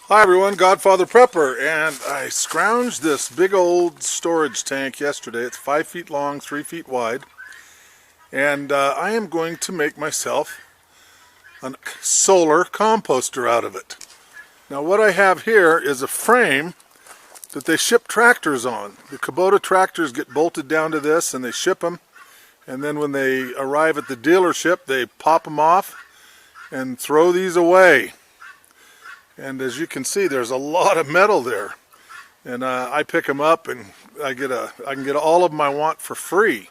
Hi everyone, Godfather Prepper, and I scrounged this big old storage tank yesterday. It's 5 feet long, 3 feet wide, and I am going to make myself a solar composter out of it. Now what I have here is a frame that they ship tractors on. The Kubota tractors get bolted down to this and they ship them, and then when they arrive at the dealership they pop them off and throw these away. And as you can see, there's a lot of metal there, and I pick them up and I can get all of them I want for free.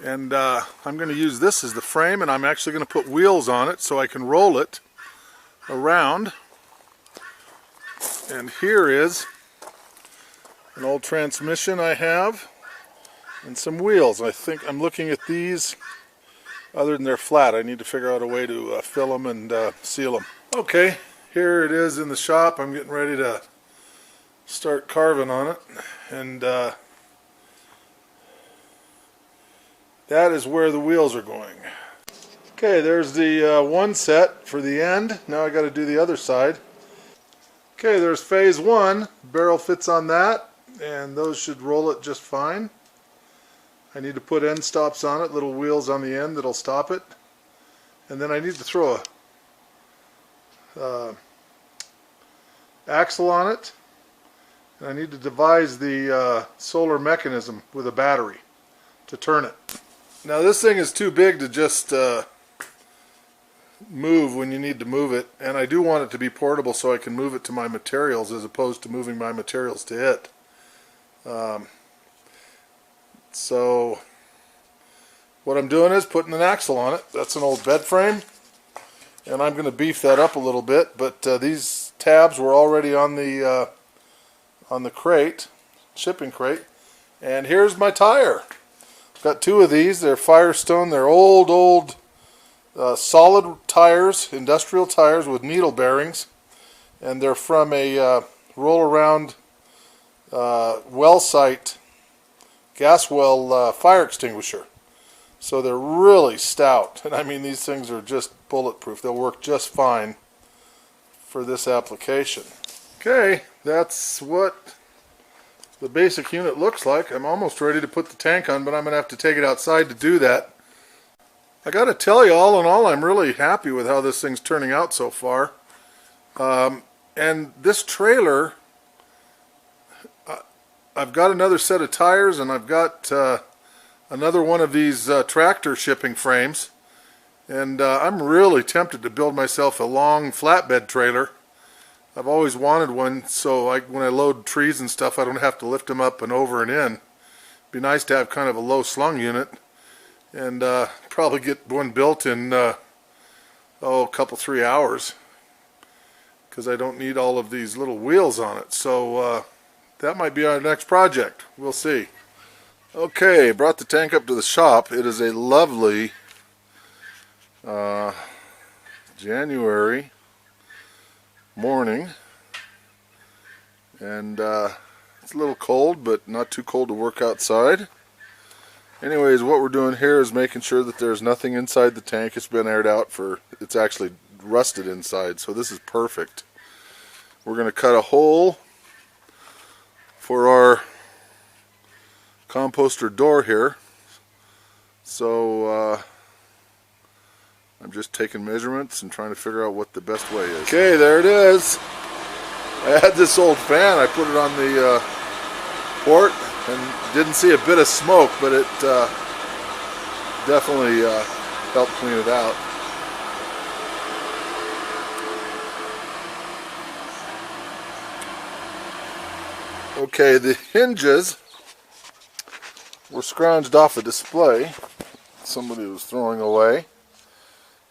And I'm going to use this as the frame, and I'm actually going to put wheels on it so I can roll it around. And here is an old transmission I have and some wheels. I think I'm looking at these. Other than they're flat, I need to figure out a way to fill them and seal them. Okay. Here it is in the shop. I'm getting ready to start carving on it, and that is where the wheels are going. Okay, there's the one set for the end. Now I got to do the other side. Okay, there's phase one. Barrel fits on that, and those should roll it just fine. I need to put end stops on it, little wheels on the end that'll stop it, and then I need to throw a axle on it, and I need to devise the solar mechanism with a battery to turn it. Now this thing is too big to just move when you need to move it, and I do want it to be portable so I can move it to my materials as opposed to moving my materials to it. So what I'm doing is putting an axle on it. That's an old bed frame, and I'm going to beef that up a little bit, but these tabs were already on the crate, shipping crate, and here's my tire. I've got two of these. They're Firestone. They're old solid tires, industrial tires with needle bearings, and they're from a roll-around well site, gas well fire extinguisher. So they're really stout, and I mean these things are just bulletproof. They'll work just fine for this application. Okay, that's what the basic unit looks like. I'm almost ready to put the tank on, but I'm going to have to take it outside to do that. I got to tell you, all in all, I'm really happy with how this thing's turning out so far. And this trailer, I've got another set of tires, and I've got another one of these tractor shipping frames, and I'm really tempted to build myself a long flatbed trailer. I've always wanted one, so when I load trees and stuff, I don't have to lift them up and over and in. It'd be nice to have kind of a low slung unit, and probably get one built in a couple 3 hours, because I don't need all of these little wheels on it. So that might be our next project. We'll see. Okay, brought the tank up to the shop. It is a lovely January morning, and it's a little cold, but not too cold to work outside. Anyways, what we're doing here is making sure that there's nothing inside the tank. It's been aired out it's actually rusted inside, so this is perfect. We're going to cut a hole for our composter door here, so I'm just taking measurements and trying to figure out what the best way is. Okay, there it is. I had this old fan. I put it on the port and didn't see a bit of smoke, but it definitely helped clean it out. Okay, the hinges were scrounged off a display somebody was throwing away.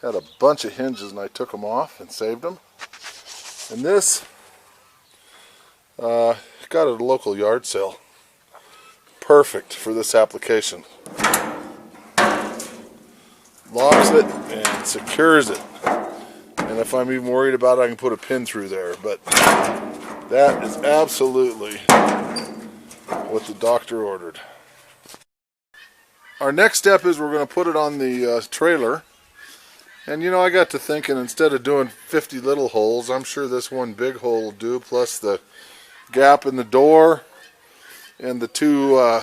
Had a bunch of hinges, and I took them off and saved them. And this got at a local yard sale. Perfect for this application. Locks it and secures it. And if I'm even worried about it, I can put a pin through there. But that is absolutely what the doctor ordered. Our next step is we're going to put it on the trailer. And you know, I got to thinking, instead of doing 50 little holes, I'm sure this one big hole will do, plus the gap in the door and the two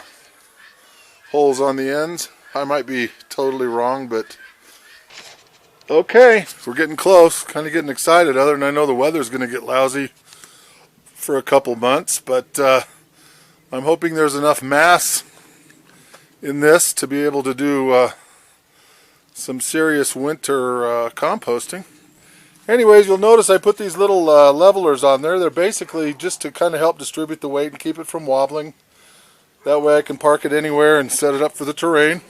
holes on the ends. I might be totally wrong, but okay, we're getting close. Kind of getting excited, other than I know the weather's going to get lousy for a couple months, but I'm hoping there's enough mass in this to be able to do some serious winter composting. Anyways, you'll notice I put these little levelers on there. They're basically just to kind of help distribute the weight and keep it from wobbling. That way I can park it anywhere and set it up for the terrain.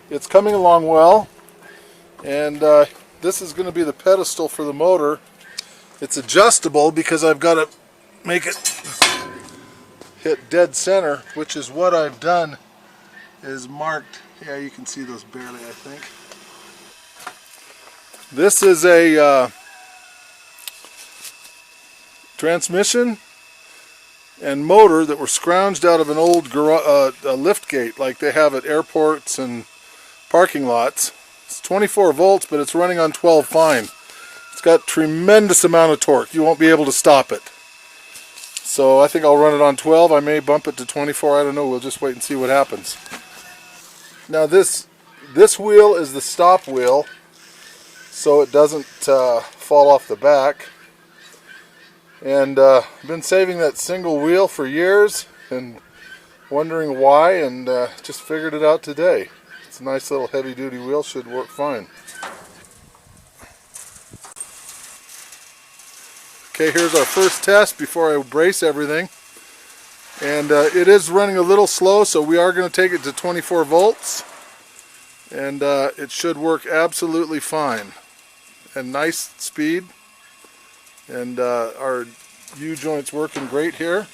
It's coming along well, and this is going to be the pedestal for the motor. It's adjustable because I've got to make it hit dead center, which is what I've done, is marked. Yeah, you can see those barely, I think. This is a transmission and motor that were scrounged out of an old lift gate like they have at airports and parking lots. It's 24 volts, but it's running on 12 fine. It's got tremendous amount of torque. You won't be able to stop it. So I think I'll run it on 12. I may bump it to 24. I don't know. We'll just wait and see what happens. Now this wheel is the stop wheel, so it doesn't fall off the back. And I've been saving that single wheel for years and wondering why, and just figured it out today. It's a nice little heavy-duty wheel, should work fine. Okay, here's our first test before I brace everything. And it is running a little slow, so we are going to take it to 24 volts. And it should work absolutely fine. And nice speed. And our U-joint's working great here.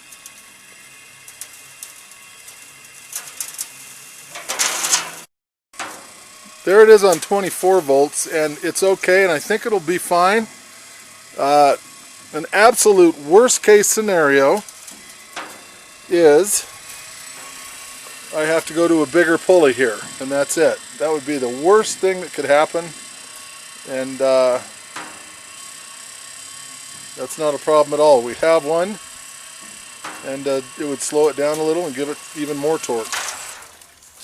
There it is on 24 volts, and it's okay, and I think it'll be fine. An absolute worst case scenario is I have to go to a bigger pulley here, and that's it. That would be the worst thing that could happen, and that's not a problem at all. We have one, and it would slow it down a little and give it even more torque.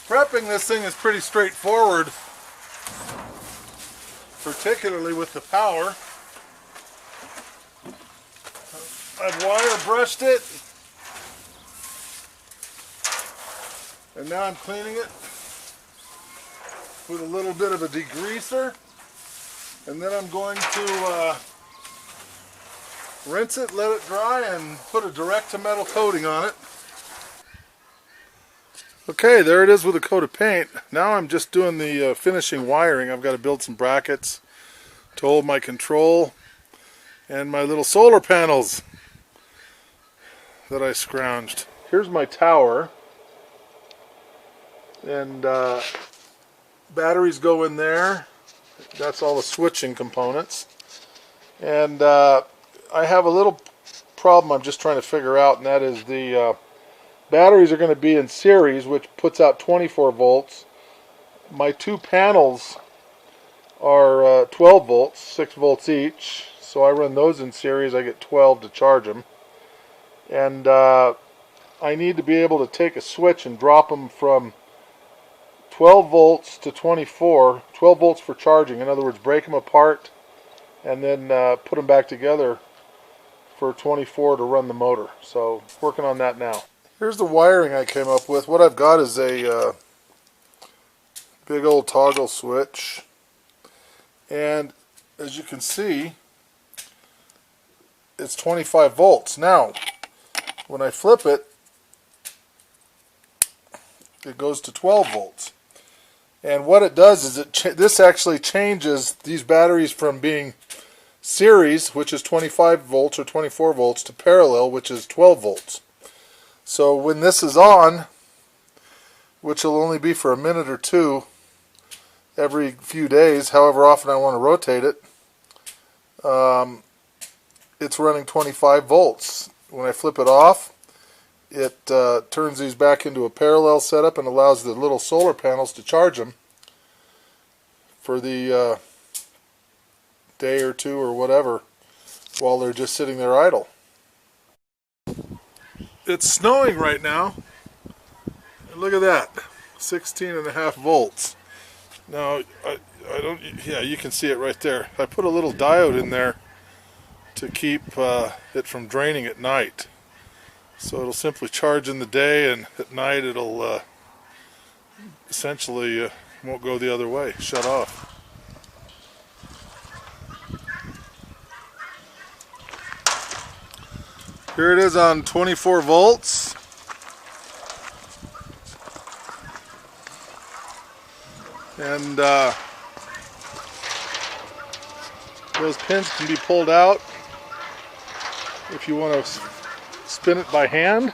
Prepping this thing is pretty straightforward, particularly with the power. I've wire brushed it, and now I'm cleaning it with a little bit of a degreaser, and then I'm going to rinse it, let it dry, and put a direct-to-metal coating on it. Okay, there it is with a coat of paint. Now I'm just doing the finishing wiring. I've got to build some brackets to hold my control and my little solar panels that I scrounged. Here's my tower, and batteries go in there. That's all the switching components. And I have a little problem I'm just trying to figure out, and that is the batteries are going to be in series, which puts out 24 volts. My two panels are 12 volts, 6 volts each, so I run those in series. I get 12 to charge them. And I need to be able to take a switch and drop them from 12 volts to 24, 12 volts for charging. In other words, break them apart and then put them back together for 24 to run the motor. So working on that now. Here's the wiring I came up with. What I've got is a big old toggle switch, and as you can see, it's 25 volts. Now when I flip it, it goes to 12 volts. And what it does is this actually changes these batteries from being series, which is 25 volts or 24 volts, to parallel, which is 12 volts. So when this is on, which will only be for a minute or two every few days, however often I want to rotate it, it's running 25 volts. When I flip it off, it turns these back into a parallel setup and allows the little solar panels to charge them for the day or two or whatever while they're just sitting there idle. It's snowing right now. And look at that, 16.5 volts. Now, I don't, yeah, you can see it right there. I put a little diode in there to keep it from draining at night. So it'll simply charge in the day, and at night it'll essentially won't go the other way, shut off. Here it is on 24 volts. And those pins can be pulled out if you want to spin it by hand.